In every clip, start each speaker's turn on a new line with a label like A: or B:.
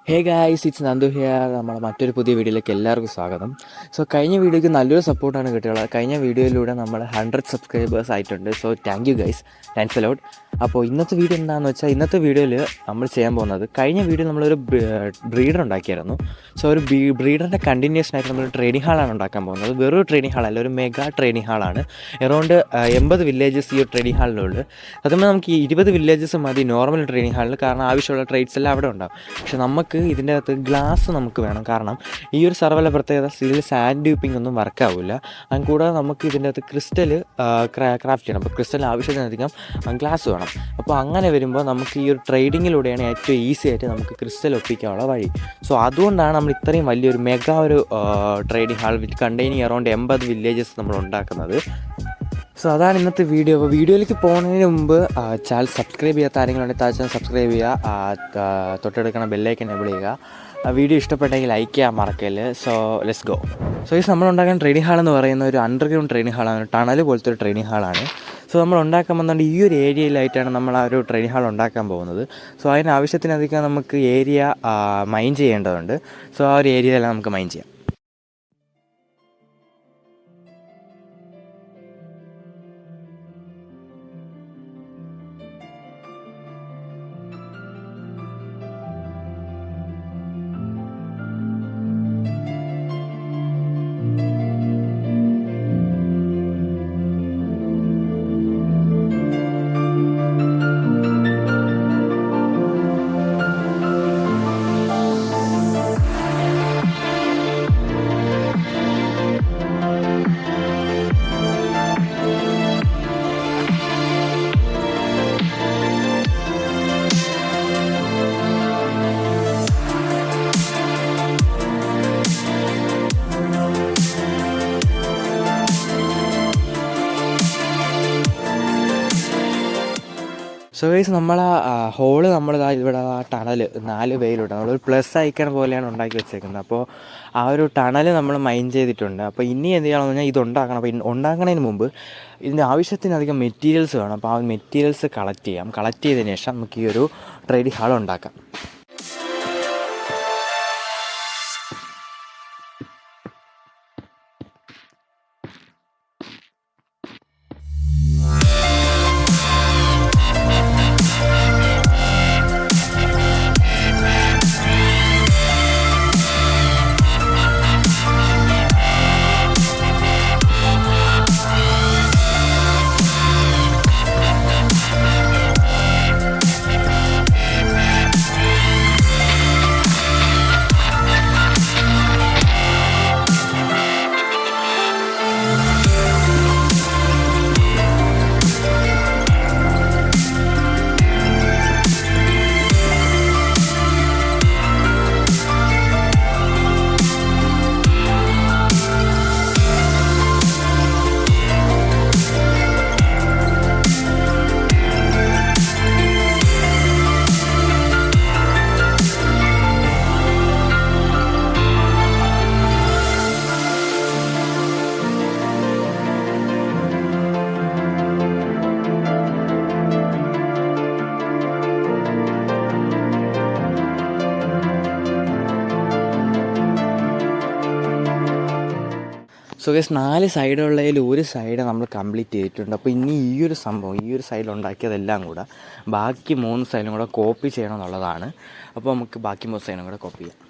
A: Hey guys, it's Nandu here. നമ്മളെ മറ്റൊരു പുതിയ വീഡിയോയിലേക്ക് എല്ലാവർക്കും സ്വാഗതം. സോ കഴിഞ്ഞ വീഡിയോയ്ക്ക് നല്ലൊരു സപ്പോർട്ടാണ് കിട്ടിയുള്ളത്. കഴിഞ്ഞ വീഡിയോയിലൂടെ നമ്മൾ 100 സബ്സ്ക്രൈബേഴ്സ് ആയിട്ടുണ്ട്. So thank you guys, thanks a lot. അപ്പോൾ ഇന്നത്തെ വീഡിയോ എന്താണെന്ന് വെച്ചാൽ, ഇന്നത്തെ വീഡിയോയിൽ നമ്മൾ ചെയ്യാൻ പോകുന്നത്, കഴിഞ്ഞ വീഡിയോ നമ്മളൊരു ബ്രീഡർ ഉണ്ടാക്കിയായിരുന്നു. സോ ഒരു ബ്രീഡറിൻ്റെ കണ്ടിന്യൂഷനായിട്ട് നമ്മളൊരു ട്രെയിനിങ് ഹാളാണ് ഉണ്ടാക്കാൻ പോകുന്നത്. വെറൊരു ട്രെയിനിങ് ഹാളല്ല, ഒരു മെഗാ ട്രെയിനിങ് ഹാളാണ്. എറൗണ്ട് 80 വില്ലേജസ് ഈ ഒരു ട്രെയിനിങ് ഹാളിലുണ്ട്. അതുമ്പോൾ നമുക്ക് ഈ 20 വില്ലേജസ് മതി നോർമൽ ട്രെയിനിങ് ഹാളിൽ, കാരണം ആവശ്യമുള്ള ട്രേഡ്സ് എല്ലാം അവിടെ ഉണ്ടാകും. പക്ഷെ നമുക്ക് ഇതിൻ്റെ അകത്ത് ഗ്ലാസ് നമുക്ക് വേണം, കാരണം ഈ ഒരു സർവറിലെ പ്രത്യേകത, ഇതിൽ സാൻഡ് ഡ്യൂപ്പിംഗ് ഒന്നും വർക്കാവില്ല. അതുകൂടാതെ നമുക്ക് ഇതിൻ്റെ അകത്ത് ക്രിസ്റ്റൽ ക്രാഫ്റ്റ് ചെയ്യണം. അപ്പോൾ ക്രിസ്റ്റൽ ആവശ്യത്തിനധികം ഗ്ലാസ് വേണം. അപ്പോൾ അങ്ങനെ വരുമ്പോൾ നമുക്ക് ഈ ഒരു ട്രേഡിങ്ങിലൂടെയാണ് ഏറ്റവും ഈസി ആയിട്ട് നമുക്ക് ക്രിസ്റ്റൽ ഒപ്പിക്കാനുള്ള വഴി. സോ അതുകൊണ്ടാണ് നമ്മൾ ഇത്രയും വലിയൊരു മെഗാ ഒരു ട്രേഡിംഗ് ഹാൾ വിത്ത് കണ്ടെയ്നിങ് അറൗണ്ട് 80 വില്ലേജസ് നമ്മൾ ഉണ്ടാക്കുന്നത്. സോ അതാണ് ഇന്നത്തെ വീഡിയോ. അപ്പോൾ വീഡിയോയിലേക്ക് പോകുന്നതിന് മുമ്പ് ചാനൽ സബ്സ്ക്രൈബ് ചെയ്യാത്ത ആരെങ്കിലും ഉണ്ടെങ്കിൽ ചാനൽ സബ്സ്ക്രൈബ് ചെയ്യുക, തൊട്ടെടുക്കണ ബെല്ലൈക്കൻ എനേബിൾ ചെയ്യുക. വീഡിയോ ഇഷ്ടപ്പെട്ടെങ്കിൽ ലൈക്ക് ചെയ്യാൻ മറക്കല്ല്. So let's go. സോ ഈ നമ്മൾ ഉണ്ടാക്കുന്ന ട്രെയിനിങ് ഹാൾ എന്ന് പറയുന്ന ഒരു അണ്ടർഗ്രൗണ്ട് ട്രെയിനിങ് ഹാളാണ്, ടണൽ പോലത്തെ ഒരു ട്രെയിനിങ് ഹാളാണ്. സോ നമ്മൾ ഉണ്ടാക്കാൻ പോകുന്നത് ഈ ഒരു ഏരിയയിലായിട്ടാണ് നമ്മൾ ആ ഒരു ട്രെയിനിങ് ഹാൾ ഉണ്ടാക്കാൻ പോകുന്നത്. സോ അതിന് ആവശ്യത്തിനധികം നമുക്ക് ഏരിയ മൈൻ ചെയ്യേണ്ടതുണ്ട്. സോ ആ ഒരു ഏരിയയിലെല്ലാം നമുക്ക് മൈൻ ചെയ്യാം. സോ ഗൈസ്, നമ്മൾ ഹോള് ഇവിടെ ടണൽ 4 വേയിലുണ്ട്. നമ്മളൊരു പ്ലസ് ഐക്കൺ പോലെയാണ് ഉണ്ടാക്കി വെച്ചേക്കുന്നത്. അപ്പോൾ ആ ഒരു ടണൽ നമ്മൾ മൈൻ ചെയ്തിട്ടുണ്ട്. അപ്പോൾ ഇനി എന്ത് ചെയ്യണമെന്ന് പറഞ്ഞാൽ ഇതുണ്ടാക്കണം. അപ്പോൾ ഉണ്ടാക്കുന്നതിന് മുമ്പ് ഇതിൻ്റെ ആവശ്യത്തിനധികം മെറ്റീരിയൽസ് വേണം. അപ്പോൾ ആ മെറ്റീരിയൽസ് കളക്ട് ചെയ്യാം. കളക്ട് ചെയ്തതിന് ശേഷം നമുക്ക് ഈ ഒരു ട്രേഡിംഗ് ഹാൾ ഉണ്ടാക്കാം. സോ ഗൈസ്, 4 സൈഡുള്ളതിൽ ഒരു സൈഡ് നമ്മൾ കംപ്ലീറ്റ് ചെയ്തിട്ടുണ്ട്. അപ്പോൾ ഇനി ഈ ഒരു സംഭവം, ഈ ഒരു സൈഡിൽ ഉണ്ടാക്കിയതെല്ലാം കൂടെ ബാക്കി 3 സൈഡും കൂടെ കോപ്പി ചെയ്യണം എന്നുള്ളതാണ്. അപ്പോൾ നമുക്ക് ബാക്കി 3 സൈഡും കൂടെ കോപ്പി ചെയ്യാം.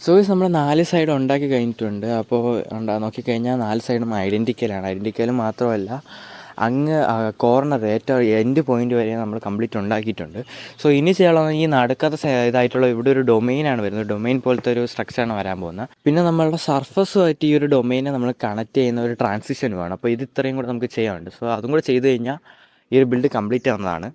A: സോ നമ്മൾ 4 സൈഡ് ഉണ്ടാക്കി കഴിഞ്ഞിട്ടുണ്ട്. അപ്പോൾ നോക്കിക്കഴിഞ്ഞാൽ 4 സൈഡും ഐഡൻറ്റിക്കലാണ്. ഐഡൻറ്റിക്കൽ മാത്രമല്ല, അങ്ങ് കോർണർ ഏറ്റവും എൻഡ് പോയിൻ്റ് വരെ നമ്മൾ കംപ്ലീറ്റ് ഉണ്ടാക്കിയിട്ടുണ്ട്. സോ ഇനി ചെയ്യാനുള്ളത് ഈ നടുക്കത്തെ ഇതായിട്ടുള്ള ഇവിടെ ഒരു ഡൊമെയിനാണ് വരുന്നത്. ഡൊമെയിൻ പോലത്തെ ഒരു സ്ട്രക്ചറാണ് വരാൻ പോകുന്നത്. പിന്നെ നമ്മളുടെ സർഫസുമായിട്ട് ഈ ഒരു ഡൊമെയിനെ നമ്മൾ കണക്ട് ചെയ്യുന്ന ഒരു ട്രാൻസിഷൻ വേണം. അപ്പോൾ ഇത് ഇത്രയും കൂടെ നമുക്ക് ചെയ്യാനുണ്ട്. സോ അതും കൂടെ ചെയ്ത് കഴിഞ്ഞാൽ ഈ ഒരു ബിൽഡ് കംപ്ലീറ്റ് ആവുന്നതാണ്.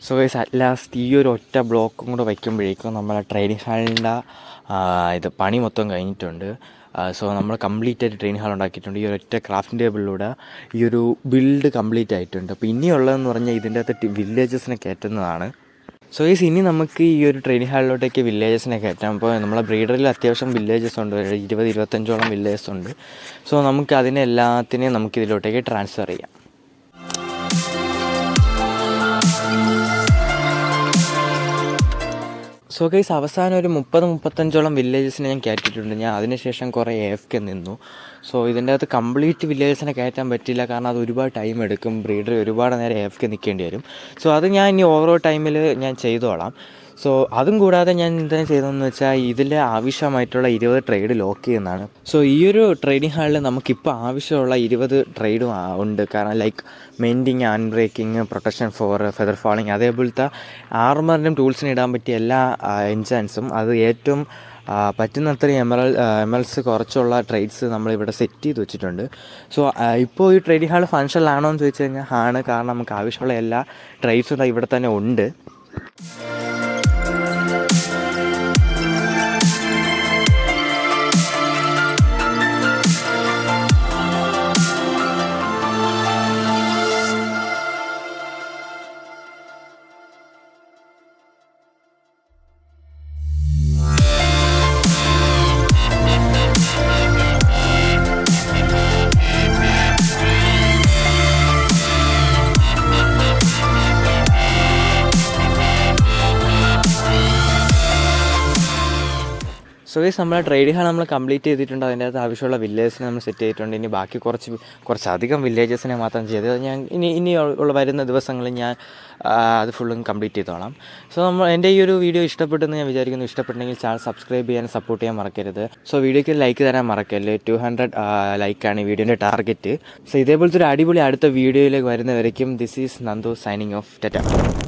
A: സോ ഗൈസ് അറ്റ് ലാസ്റ്റ് ഈ ഒരു ഒറ്റ ബ്ലോക്കും കൂടെ വയ്ക്കുമ്പോഴേക്കും നമ്മളെ ട്രെയിനിങ് ഹാളിൻ്റെ ഇത് പണി മൊത്തം കഴിഞ്ഞിട്ടുണ്ട്. സോ നമ്മൾ കംപ്ലീറ്റ് ആയിട്ട് ട്രെയിനിങ് ഹാൾ ഉണ്ടാക്കിയിട്ടുണ്ട്. ഈ ഒരു ഒറ്റ ക്രാഫ്റ്റിംഗ് ടേബിളിലൂടെ ഈ ഒരു ബിൽഡ് കംപ്ലീറ്റ് ആയിട്ടുണ്ട്. അപ്പോൾ ഇനിയുള്ളതെന്ന് പറഞ്ഞാൽ ഇതിൻ്റെ അകത്ത് വില്ലേജസിനെ കയറ്റുന്നതാണ്. സോ ഗൈസ് ഇനി നമുക്ക് ഈ ഒരു ട്രെയിനിങ് ഹാളിലോട്ടേക്ക് വില്ലേജസിനെ കയറ്റാം. അപ്പോൾ നമ്മളെ ബ്രീഡറിൽ അത്യാവശ്യം വില്ലേജസ് ഉണ്ട്, 20-25ഓളം വില്ലേജസ് ഉണ്ട്. സോ നമുക്ക് അതിനെ എല്ലാത്തിനെയും നമുക്കിതിലോട്ടേക്ക് ട്രാൻസ്ഫർ ചെയ്യാം. സോ ഗൈസ് അവസാനം ഒരു 30-35ഓളം വില്ലേജസിനെ ഞാൻ കയറ്റിയിട്ടുണ്ട്. ഞാൻ അതിനുശേഷം കുറേ AFK നിന്നു. സോ ഇതിൻ്റെ അകത്ത് കംപ്ലീറ്റ് വില്ലേജസിനെ കയറ്റാൻ പറ്റില്ല, കാരണം അത് ഒരുപാട് ടൈം എടുക്കും. ബ്രീഡർ ഒരുപാട് നേരം AFK നിൽക്കേണ്ടി വരും. സോ അത് ഞാൻ ഇനി ഓരോ ടൈമിൽ ഞാൻ ചെയ്തോളാം. സോ അതും കൂടാതെ ഞാൻ എന്താ ചെയ്തതെന്ന് വെച്ചാൽ ഇതിൽ ആവശ്യമായിട്ടുള്ള 20 ട്രേഡ് ലോക്ക് ചെയ്യുന്നതാണ്. സോ ഈ ഒരു ട്രേഡിംഗ് ഹാളിൽ നമുക്കിപ്പോൾ ആവശ്യമുള്ള 20 ട്രേഡും ഉണ്ട്. കാരണം like mending, unbreaking, protection for feather falling, അതേപോലത്തെ ആർമറിനും ടൂൾസിന് ഇടാൻ പറ്റിയ എല്ലാ എൻചാൻസും അത് ഏറ്റവും പറ്റുന്നത്രയും എമറൽസ് കുറച്ചുള്ള ട്രേഡ്സ് നമ്മളിവിടെ സെറ്റ് ചെയ്ത് വെച്ചിട്ടുണ്ട്. സോ ഇപ്പോൾ ഈ ട്രേഡിംഗ് ഹാൾ ഫങ്ഷനിലാണോ എന്ന് ചോദിച്ചു കഴിഞ്ഞാൽ ആണ്. കാരണം നമുക്ക് ആവശ്യമുള്ള എല്ലാ ട്രേഡ്സും ഇവിടെ തന്നെ ഉണ്ട്. സോ ഗൈസ് നമ്മളെ ട്രേഡിംഗ് ഹാൾ നമ്മൾ കംപ്ലീറ്റ് ചെയ്തിട്ടുണ്ട്. അതിൻ്റെ അകത്ത് ആവശ്യമുള്ള വില്ലേജസിനെ നമ്മൾ സെറ്റ് ചെയ്തിട്ടുണ്ട്. ഇനി ബാക്കി കുറച്ചധികം വില്ലേജസിനെ മാത്രം ചെയ്തത് ഞാൻ ഇനി ഉള്ള വരുന്ന ദിവസങ്ങളിൽ ഞാൻ അത് ഫുള്ളും കംപ്ലീറ്റ് ചെയ്തോളാം. സോ എൻ്റെ ഈ ഒരു വീഡിയോ ഇഷ്ടപ്പെട്ടെന്ന് ഞാൻ വിചാരിക്കുന്നു. ഇഷ്ടപ്പെട്ടെങ്കിൽ ചാനൽ സബ്സ്ക്രൈബ് ചെയ്യാൻ, സപ്പോർട്ട് ചെയ്യാൻ മറക്കരുത്. സോ വീഡിയോയ്ക്ക് ലൈക്ക് തരാൻ മറക്കല്ലേ. 200 ലൈക്കാണ് ഈ വീഡിയോൻ്റെ ടാർഗറ്റ്. സോ ഇതേപോലത്തെ ഒരു അടിപൊളി അടുത്ത വീഡിയോയിലേക്ക് വരുന്നവരേക്കും this is Nandu signing off. Tata.